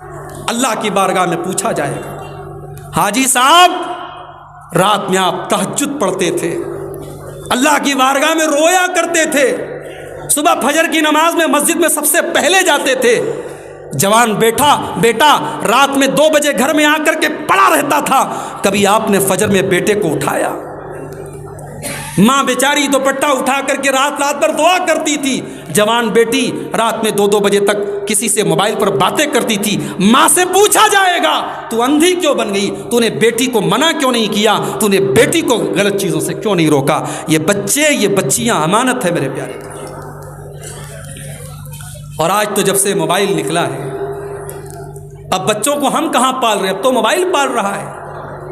اللہ کی بارگاہ میں پوچھا جائے گا، حاجی صاحب رات میں آپ تہجد پڑھتے تھے، اللہ کی بارگاہ میں رویا کرتے تھے، صبح فجر کی نماز میں مسجد میں سب سے پہلے جاتے تھے، جوان بیٹا رات میں 2 بجے گھر میں آ کر کے پڑا رہتا تھا، کبھی آپ نے فجر میں بیٹے کو اٹھایا؟ ماں بیچاری دوپٹہ اٹھا کر کے رات بھر دعا کرتی تھی، جوان بیٹی رات میں 2 بجے تک کسی سے موبائل پر باتیں کرتی تھی، ماں سے پوچھا جائے گا تو اندھی کیوں بن گئی، تو نے بیٹی کو منع کیوں نہیں کیا، تو نے بیٹی کو غلط چیزوں سے کیوں نہیں روکا؟ یہ بچے، یہ بچیاں امانت ہے میرے پیارے۔ اور آج تو جب سے موبائل نکلا ہے، اب بچوں کو ہم کہاں پال رہے ہیں، اب تو موبائل پال رہا ہے۔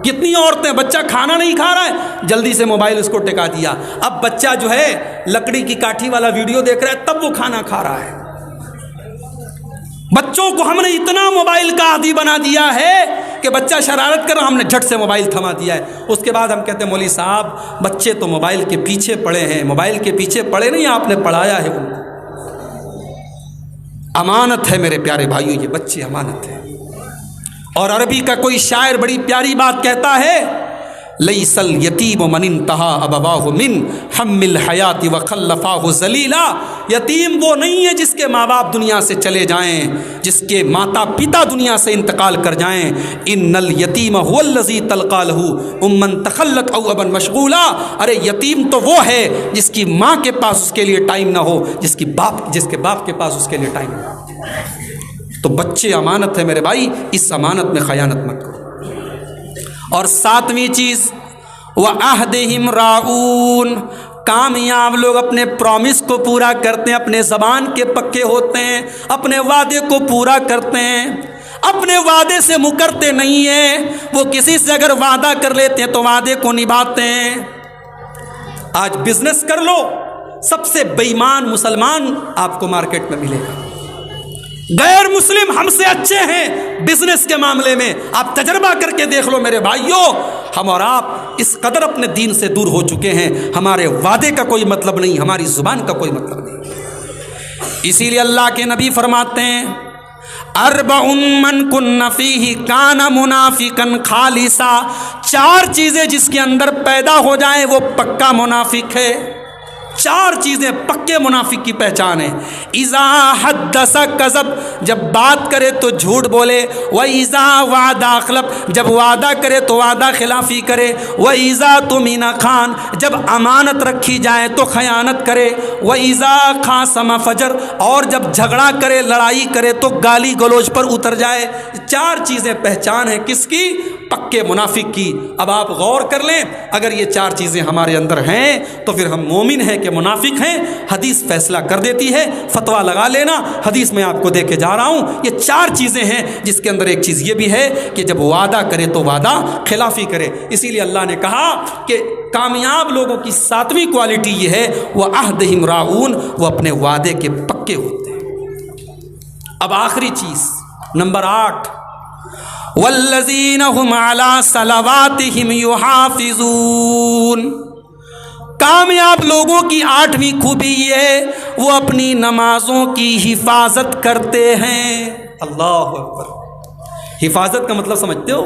کتنی عورتیں، بچہ کھانا نہیں کھا رہا ہے، جلدی سے موبائل اس کو ٹکا دیا، اب بچہ جو ہے لکڑی کی کاٹھی والا ویڈیو دیکھ رہا ہے تب وہ کھانا کھا رہا ہے۔ بچوں کو ہم نے اتنا موبائل کا عادی بنا دیا ہے کہ بچہ شرارت کر رہا، ہم نے جھٹ سے موبائل تھما دیا ہے، اس کے بعد ہم کہتے ہیں مولوی صاحب بچے تو موبائل کے پیچھے پڑے ہیں، موبائل کے پیچھے پڑے نہیں، آپ نے پڑھایا ہے ان کو۔ امانت ہے میرے پیارے بھائیو، یہ بچے امانت ہے۔ اور عربی کا کوئی شاعر بڑی پیاری بات کہتا ہے، لیس الیتیم من انتہا ابواہ من حم الحیات وخلفاہ ذلیلا، یتیم وہ نہیں ہے جس کے ماں باپ دنیا سے چلے جائیں، جس کے ماتا پتا دنیا سے انتقال کر جائیں، ان الیتیم هو الذی تلقى له امن تخلت او ابا مشغولا، ارے یتیم تو وہ ہے جس کی ماں کے پاس اس کے لیے ٹائم نہ ہو، جس کے باپ کے پاس اس کے لیے ٹائم نہ ہو۔ تو بچے امانت ہے میرے بھائی، اس امانت میں خیانت مت کرو۔ اور 7ویں چیز وعہدہم راعون، کامیاب لوگ اپنے پرومس کو پورا کرتے ہیں، اپنے زبان کے پکے ہوتے ہیں، اپنے وعدے کو پورا کرتے ہیں، اپنے وعدے سے مکرتے نہیں ہیں، وہ کسی سے اگر وعدہ کر لیتے ہیں تو وعدے کو نبھاتے ہیں۔ آج بزنس کر لو، سب سے بے ایمان مسلمان آپ کو مارکیٹ میں ملے گا، غیر مسلم ہم سے اچھے ہیں بزنس کے معاملے میں، آپ تجربہ کر کے دیکھ لو میرے بھائیو۔ ہم اور آپ اس قدر اپنے دین سے دور ہو چکے ہیں، ہمارے وعدے کا کوئی مطلب نہیں، ہماری زبان کا کوئی مطلب نہیں۔ اسی لیے اللہ کے نبی فرماتے ہیں اربع من کن فیہ کان منافقا خالصا، 4 چیزیں جس کے اندر پیدا ہو جائیں وہ پکا منافق ہے۔ 4 چیزیں پکے منافق کی پہچان ہے۔ اذا حدث کذب، جب بات کرے تو جھوٹ بولے، واذا وعد اخلف، جب وعدہ کرے تو وعدہ خلافی کرے، واذا تمن خان، جب امانت رکھی جائے تو خیانت کرے، واذا خاصم فجر، اور جب جھگڑا کرے لڑائی کرے تو گالی گلوچ پر اتر جائے۔ 4 چیزیں پہچان ہے کس کی؟ پکے منافق کی۔ اب آپ غور کر لیں، اگر یہ 4 چیزیں ہمارے اندر ہیں تو پھر ہم مومن ہیں کہ منافق ہیں؟ حدیث فیصلہ کر دیتی ہے، فتویٰ لگا لینا، حدیث میں آپ کو دے کے جا رہا ہوں۔ یہ 4 چیزیں ہیں جس کے اندر ایک چیز یہ بھی ہے کہ جب وعدہ کرے تو وعدہ خلافی کرے۔ اسی لیے اللہ نے کہا کہ کامیاب لوگوں کی 7ویں کوالٹی یہ ہے وعہدہم راعون، وہ اپنے وعدے کے پکے ہوتے ہیں۔ اب آخری چیز نمبر 8 والذین هم علی صلواتہم یحافظون، کامیاب لوگوں کی 8ویں خوبی یہ ہے وہ اپنی نمازوں کی حفاظت کرتے ہیں۔ اللہ اکبر، حفاظت کا مطلب سمجھتے ہو؟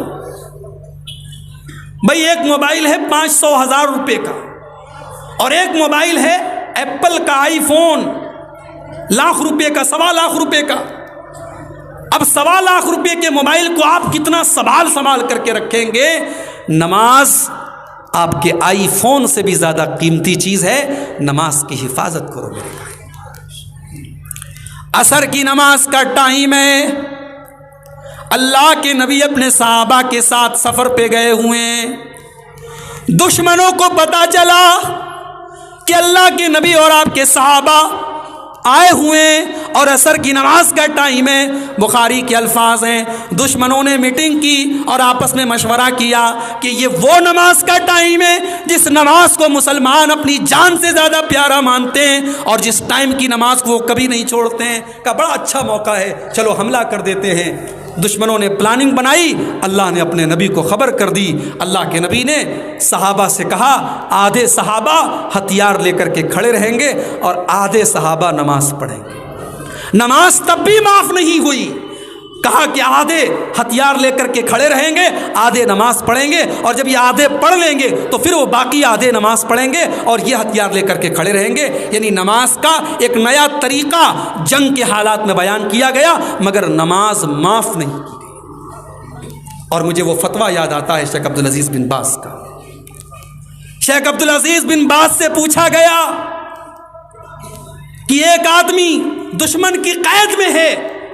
بھائی ایک موبائل ہے 500,000 روپے کا، اور ایک موبائل ہے ایپل کا آئی فون لاکھ روپے کا، 1.25 لاکھ روپے کا۔ اب 1.25 لاکھ روپے کے موبائل کو آپ کتنا سنبھال کر کے رکھیں گے؟ نماز آپ کے آئی فون سے بھی زیادہ قیمتی چیز ہے، نماز کی حفاظت کرو میرے بھائی۔ عصر کی نماز کا ٹائم ہے، اللہ کے نبی اپنے صحابہ کے ساتھ سفر پہ گئے ہوئے ہیں، دشمنوں کو پتا چلا کہ اللہ کے نبی اور آپ کے صحابہ آئے ہوئے اور عصر کی نماز کا ٹائم ہے۔ بخاری کے الفاظ ہیں، دشمنوں نے میٹنگ کی اور آپس میں مشورہ کیا کہ یہ وہ نماز کا ٹائم ہے جس نماز کو مسلمان اپنی جان سے زیادہ پیارا مانتے ہیں اور جس ٹائم کی نماز کو وہ کبھی نہیں چھوڑتے ہیں، کہ بڑا اچھا موقع ہے، چلو حملہ کر دیتے ہیں۔ دشمنوں نے پلاننگ بنائی، اللہ نے اپنے نبی کو خبر کر دی۔ اللہ کے نبی نے صحابہ سے کہا آدھے صحابہ ہتھیار لے کر کے کھڑے رہیں گے اور آدھے صحابہ نماز پڑھیں گے۔ نماز تب بھی معاف نہیں ہوئی، کہا کہ آدھے ہتھیار لے کر کے کھڑے رہیں گے، آدھے نماز پڑھیں گے، اور جب یہ آدھے پڑھ لیں گے تو پھر وہ باقی آدھے نماز پڑھیں گے اور یہ ہتھیار لے کر کے کھڑے رہیں گے۔ یعنی نماز کا ایک نیا طریقہ جنگ کے حالات میں بیان کیا گیا، مگر نماز معاف نہیں کی گئی۔ اور مجھے وہ فتویٰ یاد آتا ہے شیخ عبدالعزیز بن باز کا۔ شیخ عبدالعزیز بن باز سے پوچھا گیا کہ ایک آدمی دشمن کی قید میں ہے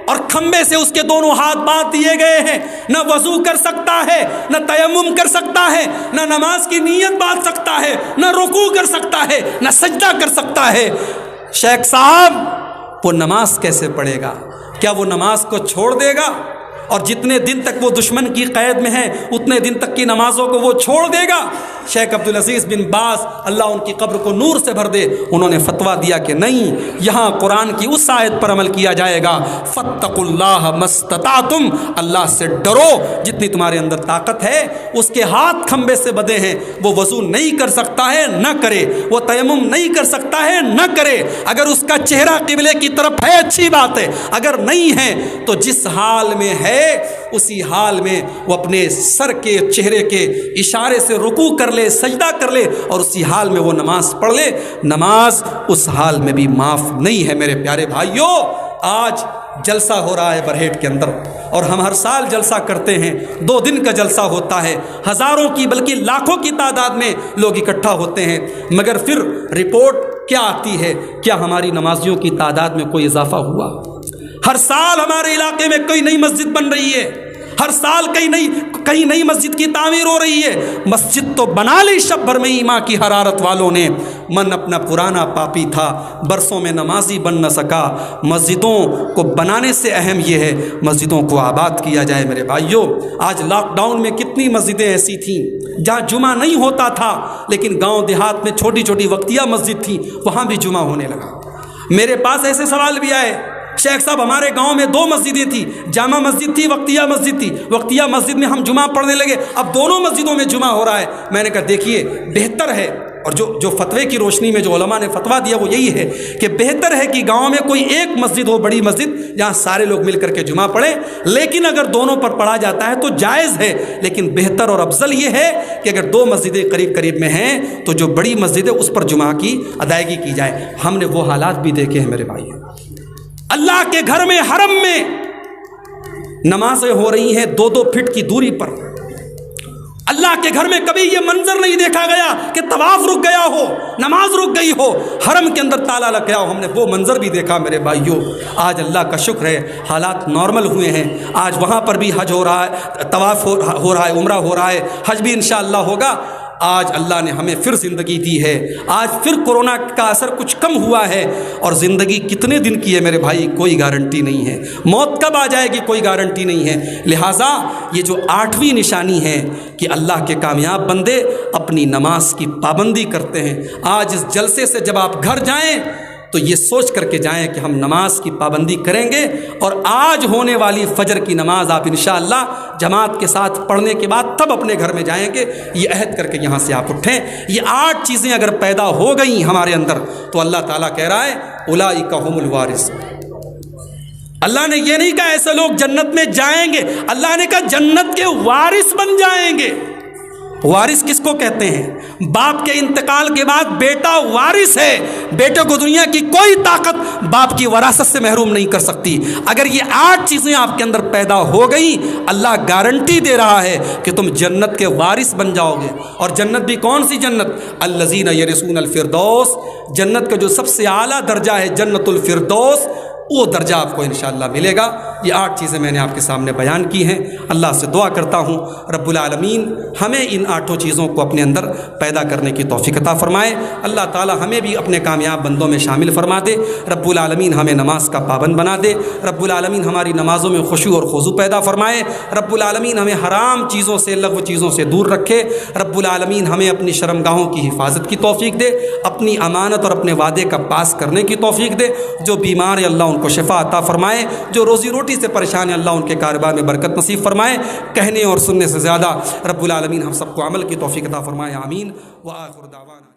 اور کھمبے سے اس کے دونوں ہاتھ باندھ دیے گئے ہیں، نہ وضو کر سکتا ہے، نہ تیمم کر سکتا ہے، نہ نماز کی نیت باندھ سکتا ہے، نہ رکوع کر سکتا ہے، نہ سجدہ کر سکتا ہے۔ شیخ صاحب وہ نماز کیسے پڑھے گا؟ کیا وہ نماز کو چھوڑ دے گا؟ اور جتنے دن تک وہ دشمن کی قید میں ہے اتنے دن تک کی نمازوں کو وہ چھوڑ دے گا؟ شیخ عبدالعزیز بن باز اللہ ان کی قبر کو نور سے بھر دے، انہوں نے فتویٰ دیا کہ نہیں، یہاں قرآن کی اس آیت پر عمل کیا جائے گا، فاتقوا اللہ ما استطعتم، اللہ سے ڈرو جتنی تمہارے اندر طاقت ہے۔ اس کے ہاتھ کھمبے سے بندھے ہیں، وہ وضو نہیں کر سکتا ہے نہ کرے، وہ تیمم نہیں کر سکتا ہے نہ کرے۔ اگر اس کا چہرہ قبلے کی طرف ہے اچھی بات ہے، اگر نہیں ہے تو جس حال میں ہے اسی حال میں وہ اپنے سر کے چہرے کے اشارے سے رکوع کر لے، سجدہ کر لے، اور اسی حال میں وہ نماز پڑھ لے۔ نماز اس حال میں بھی معاف نہیں ہے میرے پیارے بھائیوں۔ آج جلسہ ہو رہا ہے برہیٹ کے اندر، اور ہم ہر سال جلسہ کرتے ہیں، 2 دن کا جلسہ ہوتا ہے، ہزاروں کی بلکہ لاکھوں کی تعداد میں لوگ اکٹھا ہوتے ہیں، مگر پھر رپورٹ کیا آتی ہے؟ کیا ہماری نمازیوں کی تعداد میں کوئی اضافہ ہوا؟ ہر سال ہمارے علاقے میں کوئی نئی مسجد بن رہی ہے، ہر سال کئی نئی مسجد کی تعمیر ہو رہی ہے۔ مسجد تو بنا لی شب بھر میں ہی ماں کی حرارت والوں نے، من اپنا پرانا پاپی تھا، برسوں میں نمازی بن نہ سکا۔ مسجدوں کو بنانے سے اہم یہ ہے مسجدوں کو آباد کیا جائے میرے بھائیوں۔ آج لاک ڈاؤن میں کتنی مسجدیں ایسی تھیں جہاں جمعہ نہیں ہوتا تھا، لیکن گاؤں دیہات میں چھوٹی چھوٹی وقتیہ مسجد تھی، وہاں بھی جمعہ ہونے لگا۔ میرے پاس ایسے سوال بھی آئے، شیخ صاحب ہمارے گاؤں میں 2 مسجدیں تھیں، جامع مسجد تھی، وقتیہ مسجد تھی، وقتیہ مسجد میں ہم جمعہ پڑھنے لگے، اب دونوں مسجدوں میں جمعہ ہو رہا ہے۔ میں نے کہا دیکھیے بہتر ہے، اور جو فتوے کی روشنی میں جو علماء نے فتویٰ دیا وہ یہی ہے کہ بہتر ہے کہ گاؤں میں کوئی ایک مسجد ہو، بڑی مسجد، جہاں سارے لوگ مل کر کے جمعہ پڑھیں، لیکن اگر دونوں پر پڑھا جاتا ہے تو جائز ہے، لیکن بہتر اور افضل یہ ہے کہ اگر 2 مسجدیں قریب قریب میں ہیں تو جو بڑی مسجد ہے اس پر جمعہ کی ادائیگی کی جائے۔ ہم نے وہ حالات بھی دیکھے ہیں میرے بھائی، اللہ کے گھر میں حرم میں نمازیں ہو رہی ہیں 2-2 فٹ کی دوری پر۔ اللہ کے گھر میں کبھی یہ منظر نہیں دیکھا گیا کہ طواف رک گیا ہو، نماز رک گئی ہو، حرم کے اندر تالا لگ گیا ہو۔ ہم نے وہ منظر بھی دیکھا میرے بھائیوں۔ آج اللہ کا شکر ہے حالات نارمل ہوئے ہیں، آج وہاں پر بھی حج ہو رہا ہے، طواف ہو رہا ہے، عمرہ ہو رہا ہے، حج بھی انشاءاللہ ہوگا۔ آج اللہ نے ہمیں پھر زندگی دی ہے، آج پھر کورونا کا اثر کچھ کم ہوا ہے، اور زندگی کتنے دن کی ہے میرے بھائی کوئی گارنٹی نہیں ہے، موت کب آ جائے گی کوئی گارنٹی نہیں ہے۔ لہٰذا یہ جو 8ویں نشانی ہے کہ اللہ کے کامیاب بندے اپنی نماز کی پابندی کرتے ہیں۔ آج اس جلسے سے جب آپ گھر جائیں تو یہ سوچ کر کے جائیں کہ ہم نماز کی پابندی کریں گے، اور آج ہونے والی فجر کی نماز آپ انشاءاللہ جماعت کے ساتھ پڑھنے کے بعد تب اپنے گھر میں جائیں گے، یہ عہد کر کے یہاں سے آپ اٹھیں۔ یہ 8 چیزیں اگر پیدا ہو گئیں ہمارے اندر تو اللہ تعالیٰ کہہ رہا ہے اولئک هم الوارث۔ اللہ نے یہ نہیں کہا ایسے لوگ جنت میں جائیں گے، اللہ نے کہا جنت کے وارث بن جائیں گے۔ وارث کس کو کہتے ہیں؟ باپ کے انتقال کے بعد بیٹا وارث ہے، بیٹے کو دنیا کی کوئی طاقت باپ کی وراثت سے محروم نہیں کر سکتی۔ اگر یہ 8 چیزیں آپ کے اندر پیدا ہو گئیں، اللہ گارنٹی دے رہا ہے کہ تم جنت کے وارث بن جاؤ گے۔ اور جنت بھی کون سی جنت؟ الذین یرثون الفردوس، جنت کا جو سب سے اعلیٰ درجہ ہے جنت الفردوس، وہ درجہ آپ کو انشاءاللہ ملے گا۔ یہ 8 چیزیں میں نے آپ کے سامنے بیان کی ہیں۔ اللہ سے دعا کرتا ہوں رب العالمین ہمیں ان 8 چیزوں کو اپنے اندر پیدا کرنے کی توفیق عطا فرمائے۔ اللہ تعالی ہمیں بھی اپنے کامیاب بندوں میں شامل فرما دے۔ رب العالمین ہمیں نماز کا پابند بنا دے۔ رب العالمین ہماری نمازوں میں خشوع اور خضوع پیدا فرمائے۔ رب العالمین ہمیں حرام چیزوں سے، لغو چیزوں سے دور رکھے۔ رب العالمین ہمیں اپنی شرمگاہوں کی حفاظت کی توفیق دے، اپنی امانت اور اپنے وعدے کا پاس کرنے کی توفیق دے۔ جو بیمار ہیں اللہ ان کو شفا عطا فرمائے، جو روزی روٹی سے پریشان ہیں اللہ ان کے کاروبار میں برکت نصیب فرمائے۔ کہنے اور سننے سے زیادہ رب العالمین ہم سب کو عمل کی توفیق عطا فرمائے، آمین۔ وآخر دعوانا